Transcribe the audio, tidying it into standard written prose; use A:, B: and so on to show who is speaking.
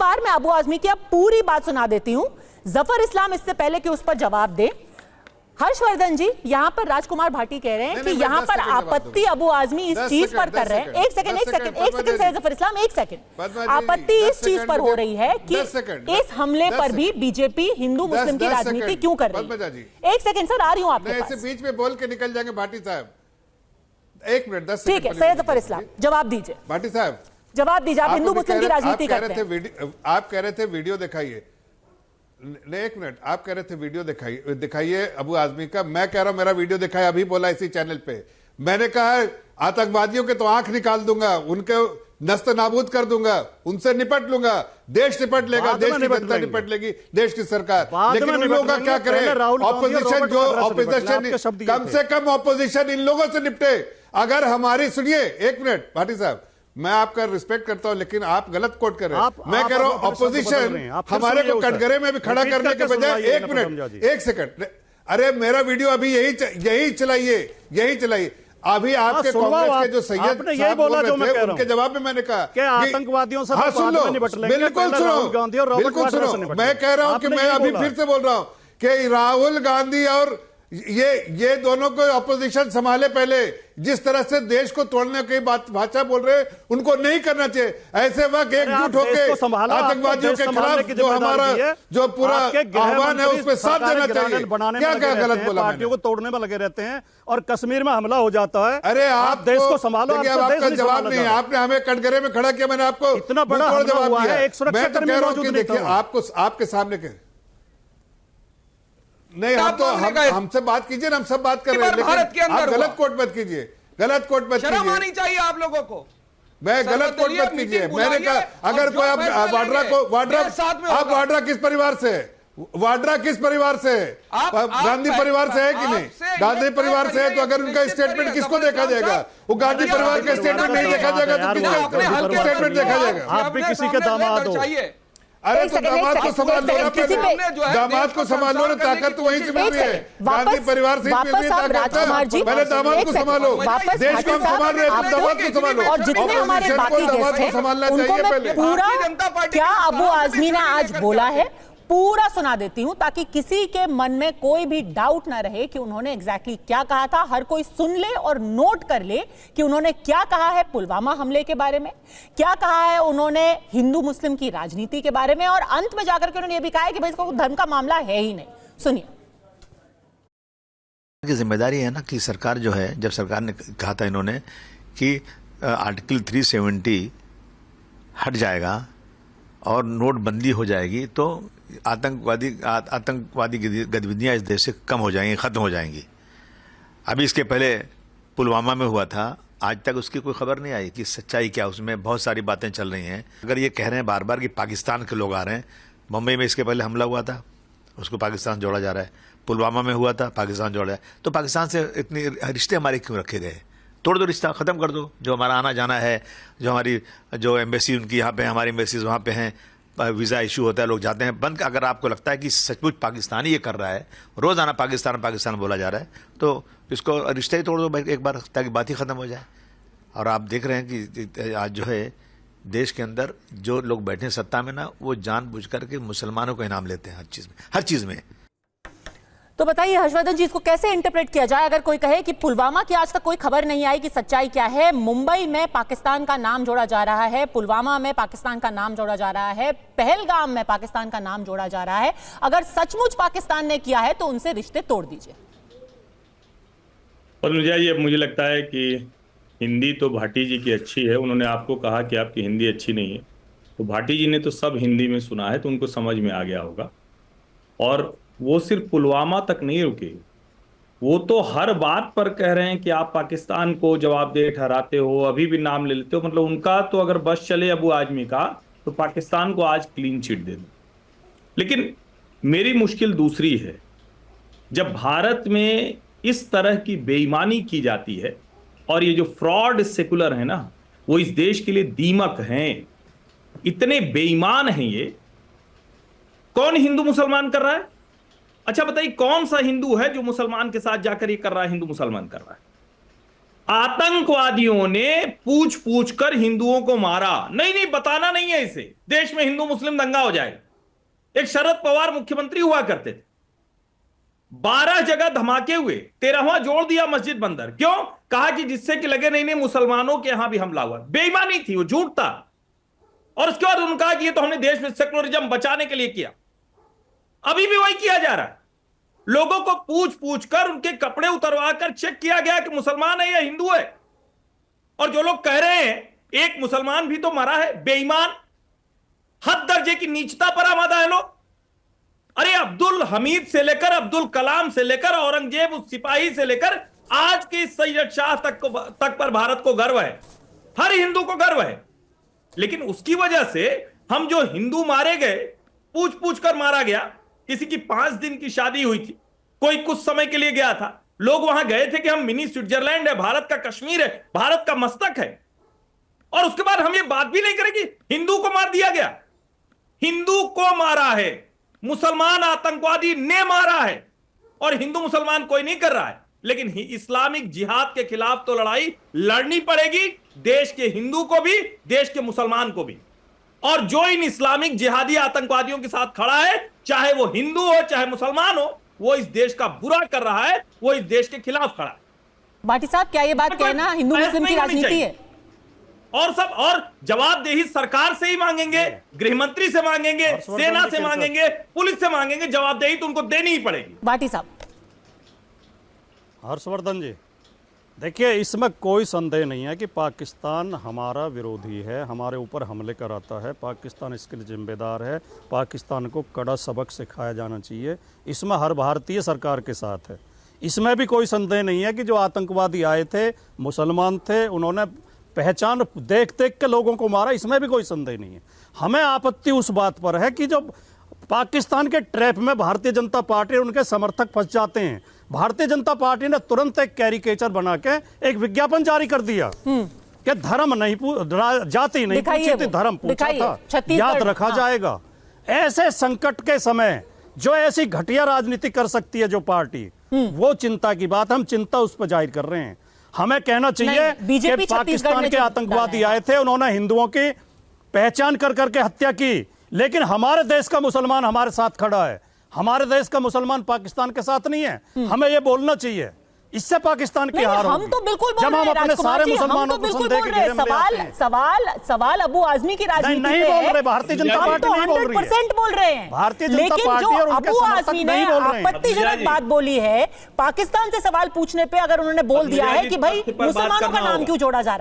A: बार मैं अबू आजमी की अब पूरी बात सुना देती हूं, जफर इस्लाम इससे पहले कि उस पर जवाब दे। हर्षवर्धन जी, यहां पर राजकुमार भाटी कह रहे हैं कि यहां पर आपत्ति अबू आजमी इस चीज पर कर रहे हैं। एक सेकंड से जफर इस्लाम, एक सेकंड। आपत्ति इस चीज पर हो रही है कि इस हमले पर भी बीजेपी हिंदू मुस्लिम की राजनीति क्यों कर रही है। एक सेकंड सर, आ रही हूं आपके पास।
B: बीच में बोल के निकल जाएंगे भाटी साहब, 1 मिनट 10
A: ठीक है। सैयद जफर इस्लाम, जवाब दीजिए।
B: भाटी साहब
A: जवाब दीजिए। आप हिंदू मुस्लिम की राजनीति करते हैं।
B: आप कह रहे थे वीडियो दिखाइए। नहीं, 1 मिनट, आप कह रहे थे वीडियो दिखाइए अबू आजमी का। मैं कह रहा हूं मेरा वीडियो दिखाया, अभी बोला इसी चैनल पे। मैंने कहा आतंकवादियों के तो आंख निकाल दूंगा, उनके नस्त नाबूद कर दूंगा, उनसे निपट लूंगा, देश निपट लेगा, देश की जनता निपट लेगी, देश की सरकार। लेकिन उन लोगों का क्या करें? ऑपोजिशन, जो ऑपोजिशन, कम से कम ऑपोजिशन इन लोगों से निपटे। अगर हमारी, सुनिए 1 मिनट भाटी साहब, मैं आपका रिस्पेक्ट करता हूं, लेकिन आप गलत कोट कर रहे हैं। मैं कह रहा हूं ऑपोजिशन हमारे को कटघरे में भी खड़ा करने के बजाय, 1 मिनट 1 सेकंड, अरे मेरा वीडियो अभी यही चलाइए। अभी आपके कांग्रेस के जो सैयद साहब बोल रहे थे, उनके जवाब में मैंने कहा कि आतंकवादियों से सुन लो, बिल्कुल सुनो। मैं कह रहा हूं कि मैं अभी फिर से बोल रहा हूं कि राहुल गांधी और ये दोनों को ऑपोजिशन संभाले पहले। जिस तरह से देश को तोड़ने की भाषा बोल रहे हैं, उनको नहीं करना चाहिए। ऐसे वक्त एकजुट होकर आतंकवादियों के खिलाफ जो हमारा जो पूरा आह्वान है उसमें साथ देना चाहिए। क्या गलत बोला?
C: पार्टियों को तोड़ने में लगे रहते हैं और कश्मीर में हमला हो जाता है।
B: अरे आप
C: देश को संभालो।
B: आपका जवाब नहीं है, आपने हमें कटघरे में खड़ा किया, मैंने आपको
C: इतना बड़ा जवाब दिया।
B: मैं तो कह रहा हूं कि देखिए, आपको आपके सामने के नहीं, हम तो हमसे बात कीजिए ना, हम सब बात कर रहे हैं, लेकिन आप गलत कोट मत कीजिए, गलत कोट मत कीजिए।
D: शर्म आनी चाहिए आप लोगों को।
B: मैं गलत कोट मत कीजिए। मैंने कहा अगर कोई आप वाड्रा किस परिवार से है? वाड्रा किस परिवार से है? गांधी परिवार से है कि नहीं? गांधी परिवार से है तो अगर उनका स्टेटमेंट किसको देखा जाएगा? वो गांधी परिवार का स्टेटमेंट नहीं देखा जाएगा तो किसका स्टेटमेंट देखा जाएगा?
C: आप भी किसी के दामाद हो।
B: अरे तो दामाद को संभाल लो, दामाद को संभाल लो ना, ताकत तो वहीं से मिल रही है, गांधी परिवार से मिल रही है ताकत। पहले दामाद को संभालो, देश को हम संभाल रहे हैं, दामाद को संभालो।
A: और जितने हमारे बाकी गेस्ट हैं उनको मैं पूरा क्या अबू आजमी ने आज बोला है पूरा सुना देती हूं, ताकि किसी के मन में कोई भी डाउट ना रहे कि उन्होंने एग्जैक्टली क्या कहा था। हर कोई सुन ले और नोट कर ले कि उन्होंने क्या कहा है पुलवामा हमले के बारे में, क्या कहा है उन्होंने हिंदू मुस्लिम की राजनीति के बारे में, और अंत में जाकर के उन्होंने यह भी कहा है कि भाई इसको धर्म का मामला है ही नहीं। सुनिए।
E: की जिम्मेदारी है ना कि सरकार जो है, जब सरकार ने कहा था इन्होंने कि आर्टिकल 370 हट जाएगा और नोटबंदी हो जाएगी, तो आतंकवादी गतिविधियां इस देश से कम हो जाएंगी, खत्म हो जाएंगी। अभी इसके पहले पुलवामा में हुआ था, आज तक उसकी कोई खबर नहीं आई कि सच्चाई क्या, उसमें बहुत सारी बातें चल रही हैं। अगर ये कह रहे हैं बार बार कि पाकिस्तान के लोग आ रहे हैं, मुंबई में इसके पहले हमला हुआ था, उसको पाकिस्तान जोड़ा जा रहा है, पुलवामा में हुआ था, पाकिस्तान जोड़ा है, तो पाकिस्तान से इतने रिश्ते हमारे क्यों रखे गए? तोड़ दो रिश्ता, खत्म कर दो। जो हमारा आना जाना है, जो हमारी जो एम्बेसी उनकी यहाँ पे, हमारी एम्बेसीज वहाँ पे हैं, वीज़ा इशू होता है, लोग जाते हैं, बंद। अगर आपको लगता है कि सचमुच पाकिस्तानी ये कर रहा है, रोज़ाना पाकिस्तान बोला जा रहा है, तो इसको रिश्ते ही तोड़ दो एक बार, ताकि बात ही ख़त्म हो जाए। और आप देख रहे हैं कि आज जो है देश के अंदर जो लोग बैठे हैं सत्ता में ना, वो जानबूझ करके मुसलमानों को इनाम लेते हैं हर चीज़ में।
A: तो बताइए हर्षवर्धन जी, इसको कैसे इंटरप्रेट किया जाए? अगर कोई कहे कि पुलवामा की आज तक कोई खबर नहीं आई कि सच्चाई क्या है, मुंबई में पाकिस्तान का नाम जोड़ा जा रहा है, पुलवामा में पाकिस्तान का नाम जोड़ा जा रहा है, पहलगाम में पाकिस्तान का नाम जोड़ा जा रहा है, अगर सचमुच पाकिस्तान ने किया है तो उनसे रिश्ते तोड़ दीजिए।
F: और मुझे लगता है कि हिंदी तो भाटी जी की अच्छी है। उन्होंने आपको कहा कि आपकी हिंदी अच्छी नहीं है, तो भाटी जी ने तो सब हिंदी में सुना है, तो उनको समझ में आ गया होगा। और वो सिर्फ पुलवामा तक नहीं रुके, वो तो हर बात पर कह रहे हैं कि आप पाकिस्तान को जवाबदेह ठहराते हो, अभी भी नाम ले लेते हो। मतलब उनका तो अगर बस चले अबू आजमी का, तो पाकिस्तान को आज क्लीन चिट दे दो। लेकिन मेरी मुश्किल दूसरी है, जब भारत में इस तरह की बेईमानी की जाती है, और ये जो फ्रॉड सेकुलर है ना, वो इस देश के लिए दीमक हैं, इतने बेईमान हैं ये। कौन हिंदू मुसलमान कर रहा है? अच्छा बताइए, कौन सा हिंदू है जो मुसलमान के साथ जाकर ये कर रहा है? हिंदू मुसलमान कर रहा है। आतंकवादियों ने पूछ पूछ कर हिंदुओं को मारा। नहीं, बताना नहीं है इसे, देश में हिंदू मुस्लिम दंगा हो जाएगा। एक शरद पवार मुख्यमंत्री हुआ करते थे, 12 जगह धमाके हुए, 13वां जोड़ दिया मस्जिद बंदर। क्यों? कहा कि जिससे कि लगे नहीं मुसलमानों के यहां भी हमला हुआ। बेईमानी थी, वो झूठ था। और उसके बाद उन्होंने कहा कि ये तो हमने देश में सेकुलरिज्म बचाने के लिए किया। अभी भी वही किया जा रहा है। लोगों को पूछ पूछ कर उनके कपड़े उतरवा कर चेक किया गया कि मुसलमान है या हिंदू है। और जो लोग कह रहे हैं एक मुसलमान भी तो मरा है, बेईमान, हद दर्जे की नीचता पर आमादा है लोग। अरे अब्दुल हमीद से लेकर अब्दुल कलाम से लेकर औरंगजेब उस सिपाही से लेकर आज के सैयद शाह तक पर भारत को गर्व है, हर हिंदू को गर्व है। लेकिन उसकी वजह से हम जो हिंदू मारे गए, पूछ पूछ कर मारा गया। किसी की 5 दिन की शादी हुई थी, कोई कुछ समय के लिए गया था, लोग वहां गए थे कि हम मिनी स्विट्जरलैंड है, भारत का कश्मीर है, भारत का मस्तक है। और उसके बाद हम ये बात भी नहीं करेंगे हिंदू को मार दिया गया। हिंदू को मारा है, मुसलमान आतंकवादी ने मारा है, और हिंदू मुसलमान कोई नहीं कर रहा है। लेकिन इस्लामिक जिहाद के खिलाफ तो लड़ाई लड़नी पड़ेगी, देश के हिंदू को भी, देश के मुसलमान को भी। और जो इन इस्लामिक जिहादी आतंकवादियों के साथ खड़ा है, चाहे वो हिंदू हो चाहे मुसलमान हो, वो इस देश का बुरा कर रहा है, वो इस देश के खिलाफ खड़ा है।
A: भाटी साहब, क्या ये बात कहना हिंदू मुस्लिम की राजनीति है?
F: और जवाबदेही सरकार से ही मांगेंगे, गृह मंत्री से मांगेंगे, सेना से मांगेंगे, पुलिस से मांगेंगे, जवाबदेही तो उनको देनी ही पड़ेगी।
A: भाटी साहब।
C: हर्षवर्धन जी, देखिए, इसमें कोई संदेह नहीं है कि पाकिस्तान हमारा विरोधी है, हमारे ऊपर हमले कराता है, पाकिस्तान इसके लिए जिम्मेदार है, पाकिस्तान को कड़ा सबक सिखाया जाना चाहिए। इसमें हर भारतीय सरकार के साथ है। इसमें भी कोई संदेह नहीं है कि जो आतंकवादी आए थे मुसलमान थे, उन्होंने पहचान देख देख के लोगों को मारा, इसमें भी कोई संदेह नहीं है। हमें आपत्ति उस बात पर है कि जो पाकिस्तान के ट्रैप में भारतीय जनता पार्टी और उनके समर्थक फंस जाते हैं। भारतीय जनता पार्टी ने तुरंत एक कैरिकेचर बना के एक विज्ञापन जारी कर दिया कि धर्म नहीं जाति नहीं पूछी थी, धर्म पूछा था, याद रखा जाएगा। ऐसे संकट के समय जो ऐसी घटिया राजनीति कर सकती है जो पार्टी, वो चिंता की बात, हम चिंता उस पर जाहिर कर रहे हैं। हमें कहना चाहिए कि पाकिस्तान के आतंकवादी आए थे, उन्होंने हिंदुओं की पहचान कर करके हत्या की, लेकिन हमारे देश का मुसलमान हमारे साथ खड़ा है। हमारे देश का मुसलमान पाकिस्तान के साथ नहीं है। हमें यह बोलना चाहिए, इससे पाकिस्तान की हार होगी।
A: हम तो बिल्कुल
C: जब हम अपने सारे मुसलमानों को संदेह के घेरे में ले आते हैं।
A: सवाल अबू आजमी की राजनीति
C: नहीं बोल रहे, भारतीय जनता पार्टी नहीं बोल रही है।
A: 100% बोल रहे हैं
C: भारतीय जनता पार्टी और उनके समर्थक नहीं बोल रहे हैं।
A: आपत्तिजनक बात बोली है, पाकिस्तान से सवाल पूछने पे अगर उन्होंने बोल दिया है कि भाई मुसलमानों का नाम क्यों जोड़ा जा रहा है।